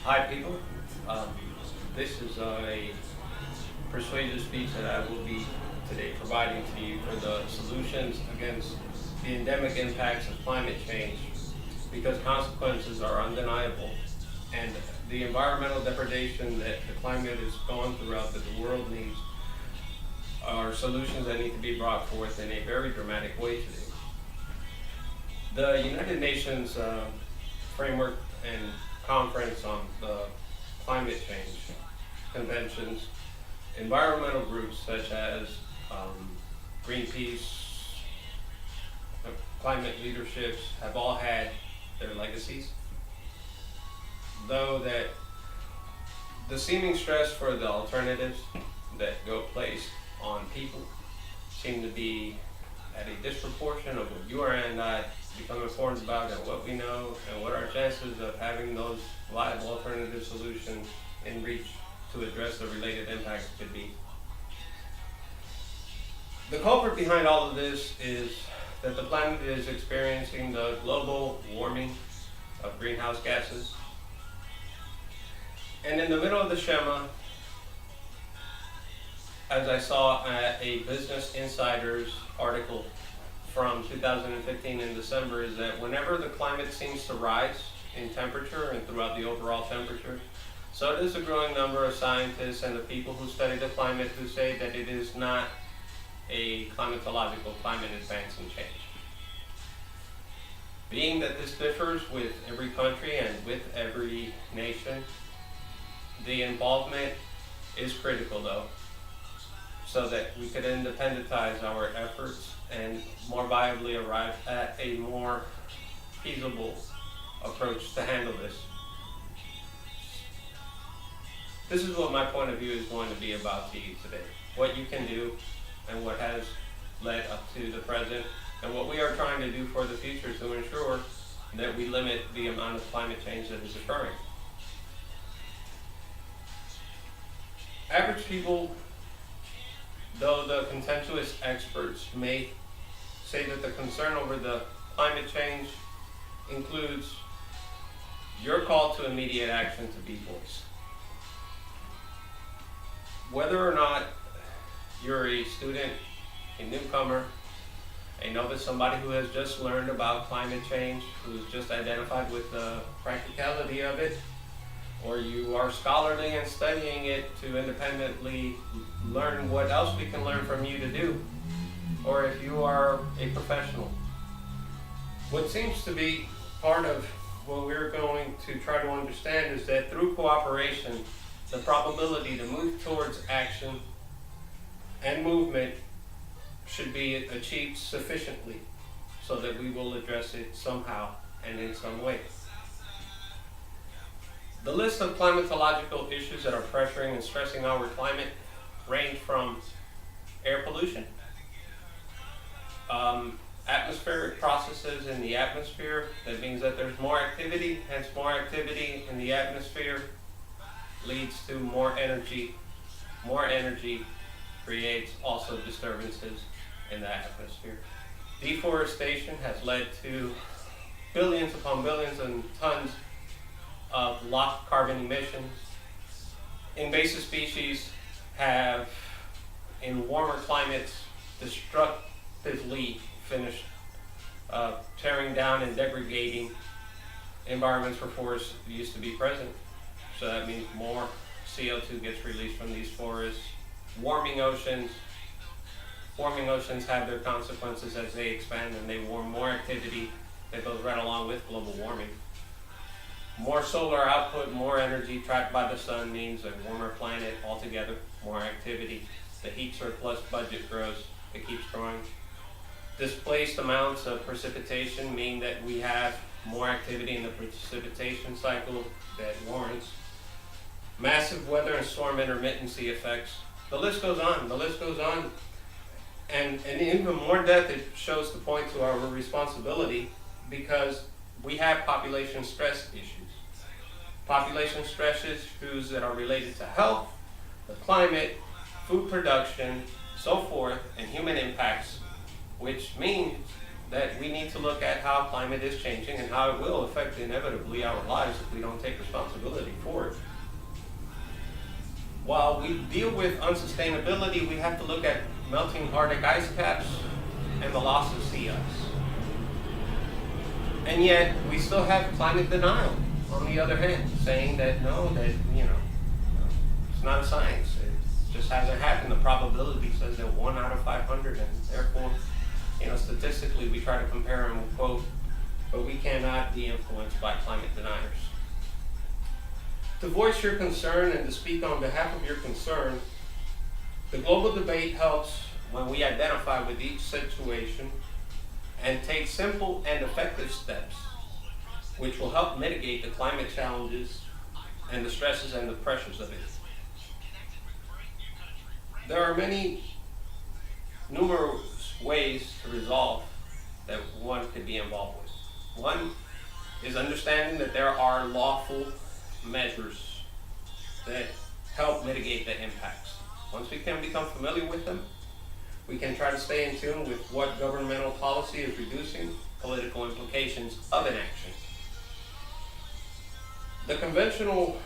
Hi, people. Um, this is a persuasive speech that I will be today providing to you for the solutions against the endemic impacts of climate change, because consequences are undeniable, and the environmental degradation that the climate is going throughout that the world needs are solutions that need to be brought forth in a very dramatic way today. The United Nations framework and conference on the climate change conventions, environmental groups such as Greenpeace, climate leaderships have all had their legacies, though that the seeming stress for the alternatives that go placed on people seem to be at a disproportion of what you and I become informed about and what we know and what our chances of having those viable alternative solutions in reach to address the related impacts could be. The culprit behind all of this is that the planet is experiencing the global warming of greenhouse gases. And in the middle of the Shema, as I saw a Business Insider's article from 2015 in December, is that whenever the climate seems to rise in temperature and throughout the overall temperature, so does a growing number of scientists and the people who study the climate who say that it is not a climatological climate advance and change. Being that this differs with every country and with every nation, the involvement is critical though, so that we could independentize our efforts and more viably arrive at a more feasible approach to handle this. This is what my point of view is going to be about to you today. What you can do and what has led up to the present and what we are trying to do for the future to ensure that we limit the amount of climate change that is occurring. Average people, though the contentious experts may say that the concern over the climate change includes your call to immediate action to be voiced. Whether or not you're a student, a newcomer, a novice, somebody who has just learned about climate change, who's just identified with the practicality of it, or you are scholarly and studying it to independently learn what else we can learn from you to do, or if you are a professional. What seems to be part of what we're going to try to understand is that through cooperation, the probability to move towards action and movement should be achieved sufficiently so that we will address it somehow and in some way. The list of climatological issues that are pressuring and stressing our climate range from air pollution, atmospheric processes in the atmosphere. That means that there's more activity, hence more activity in the atmosphere leads to more energy. More energy creates also disturbances in the atmosphere. Deforestation has led to billions upon billions and tons of locked carbon emissions. Invasive species have, in warmer climates, destructively finished tearing down and degrading environments where forests used to be present. So that means more CO2 gets released from these forests. Warming oceans have their consequences as they expand and they warm. More activity that goes right along with global warming. More solar output, more energy trapped by the sun means a warmer planet altogether, more activity. The heat surplus budget grows, it keeps growing. Displaced amounts of precipitation mean that we have more activity in the precipitation cycle that warrants massive weather and storm intermittency effects. The list goes on, And even more depth, it shows the point to our responsibility because we have population stress issues. Population stress issues that are related to health, the climate, food production, so forth, and human impacts, which means that we need to look at how climate is changing and how it will affect inevitably our lives if we don't take responsibility for it. While we deal with unsustainability, we have to look at melting Arctic ice caps and the loss of sea ice. And yet, we still have climate denial, on the other hand, saying that no, that, it's not a science. It just hasn't happened. The probability says that 1 out of 500, and therefore, statistically, we try to compare and quote, but we cannot be influenced by climate deniers. To voice your concern and to speak on behalf of your concern, the global debate helps when we identify with each situation and take simple and effective steps which will help mitigate the climate challenges and the stresses and the pressures of it. There are numerous ways to resolve that one could be involved with. One is understanding that there are lawful measures that help mitigate the impacts. Once we can become familiar with them, we can try to stay in tune with what governmental policy is reducing political implications of inaction. The conventional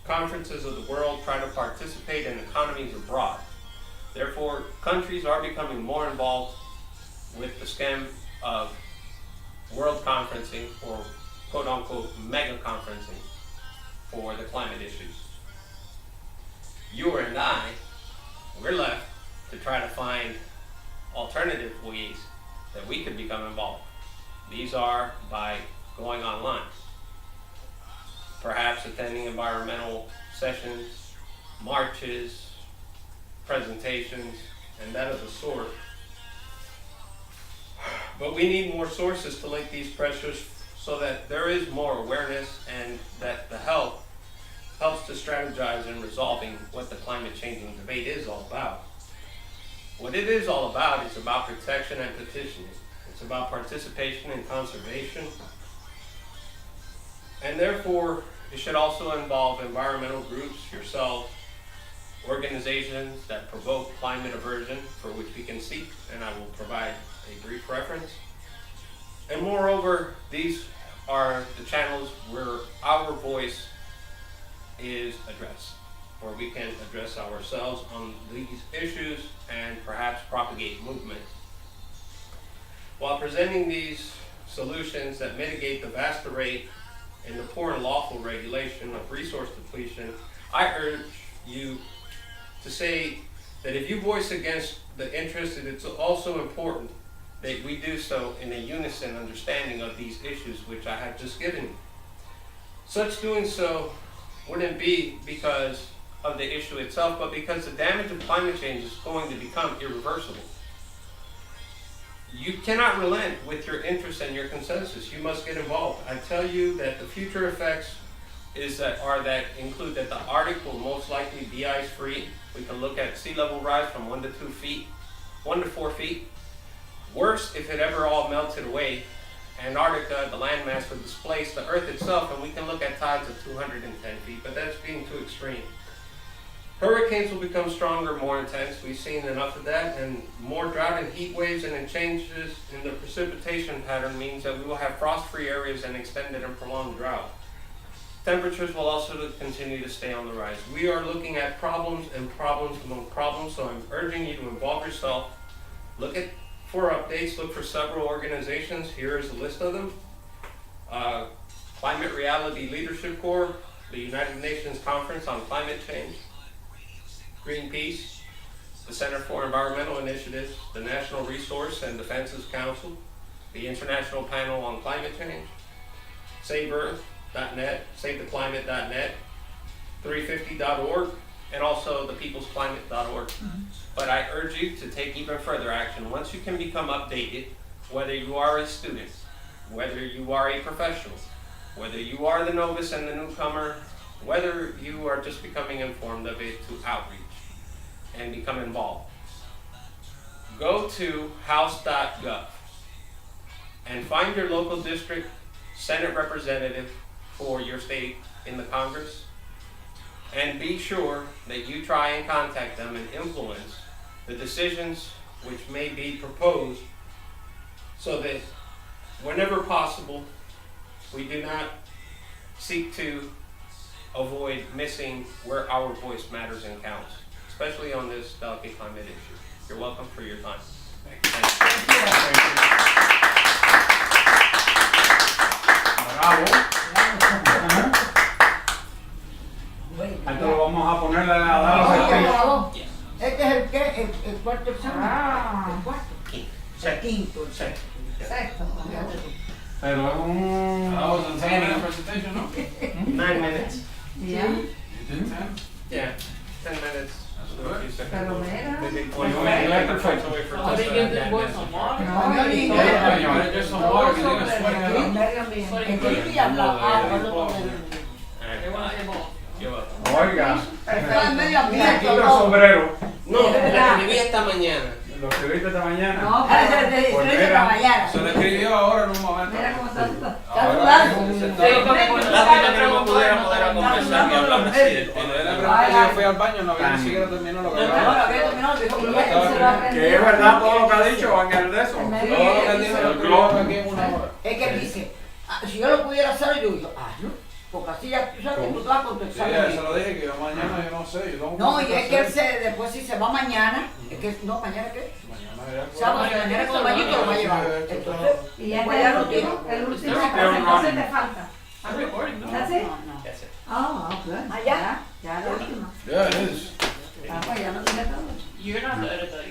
conferences of the world try to participate in economies abroad. Therefore, countries are becoming more involved with the scheme of world conferencing, or quote-unquote mega conferencing, for the climate issues. You and I, we're left to try to find alternative ways that we could become involved. These are by going online, perhaps attending environmental sessions, marches, presentations, and that of the sort. But we need more sources to link these pressures so that there is more awareness and that the helps to strategize in resolving what the climate changing debate is all about. What it is all about is about protection and petitioning. It's about participation and conservation. And therefore, it should also involve environmental groups, yourself, organizations that provoke climate aversion, for which we can seek, and I will provide a brief reference. And moreover, these are the channels where our voice is addressed, where we can address ourselves on these issues and perhaps propagate movement. While presenting these solutions that mitigate the vast array and the poor and lawful regulation of resource depletion, I urge you to say that if you voice against the interest, it's also important that we do so in a unison understanding of these issues which I have just given you. Such doing so wouldn't be because of the issue itself, but because the damage of climate change is going to become irreversible. You cannot relent with your interest and your consensus. You must get involved. I tell you that the future effects include that the Arctic will most likely be ice-free. We can look at sea level rise from 1 to 2 feet, 1 to 4 feet. Worse, if it ever all melted away, Antarctica, the landmass, would displace the Earth itself, and we can look at tides of 210 feet, but that's being too extreme. Hurricanes will become stronger, more intense. We've seen enough of that, and more drought and heat waves and changes in the precipitation pattern means that we will have frost-free areas and extended and prolonged drought. Temperatures will also continue to stay on the rise. We are looking at problems and problems among problems, so I'm urging you to involve yourself. Look for updates, look for several organizations. Here is a list of them. Climate Reality Leadership Corps, the United Nations Conference on Climate Change, Greenpeace, the Center for Environmental Initiatives, the National Resource and Defenses Council, the International Panel on Climate Change, SaveEarth.net, SaveTheClimate.net, 350.org, and also thepeoplesclimate.org. But I urge you to take even further action. Once you can become updated, whether you are a student, whether you are a professional, whether you are the novice and the newcomer, whether you are just becoming informed of it, to outreach and become involved. Go to house.gov and find your local district Senate representative for your state in the Congress, and be sure that you try and contact them and influence the decisions which may be proposed so that whenever possible, we do not seek to avoid missing where our voice matters and counts, especially on this delicate climate issue. You're welcome for your time. Thank Bravo. Esto lo vamos a ponerle a dar los Oye, speech. abogado, este es el qué, el cuarto examen. Ah. El cuarto. you. El quinto. Sexto. Pero es un... That was a 10-minute presentation, no? 9 minutes. Ya. You did 10? Yeah, 10 minutes. good. A few seconds. Pero mira. They did Pues 20 no, minutes. inglés perfecto. Away for Oh, just they that, give that, the boys that. some water? No, yo ni No, inglés. Better just some water, you're gonna sweat it out. Medio ambiente. Escribí y hablaba. All They right. want to have You're welcome. Oiga. Estaba en medio Mira, ambiente. quita el no. sombrero. No, lo escribí esta mañana. Lo escribiste esta mañana. No, Ah, pero se Pues escribí mira. esta mañana. Se lo escribió ahora en un momento. mira cómo está. Está sudando. Lástima que no me pudiera poner a conversar y hablar así del Cuando él le tema. pregunté si yo fui al baño, no había ni siquiera terminado lo que Bueno, hablaba. que terminó, dijo que Que es verdad todo lo que ha dicho en el de eso. En Todo medio lo que él ambiente. dijo lo escribió aquí en una hora. Es que él dice, ah, si yo lo pudiera hacer, yo digo, hazlo. Porque así ya tú sabes que tú vas con tu Sí, examen. eso lo dije, que yo mañana yo no sé, yo tengo No, y cosas es que él hacer. después si se va mañana, es que, no, mañana qué, Mañana ya. sábado, si mañana con el bañito lo va a llevar. Entonces, Y este pues es ya el lo último, tiene. el último, Este es un entonces running. te falta. I'm recording, no? ¿That's it? no. That's it. Oh, good. Ah, ya. Ya, la última. Yeah, it is. Ah, pues ya lo tiene todo. You're not the editor.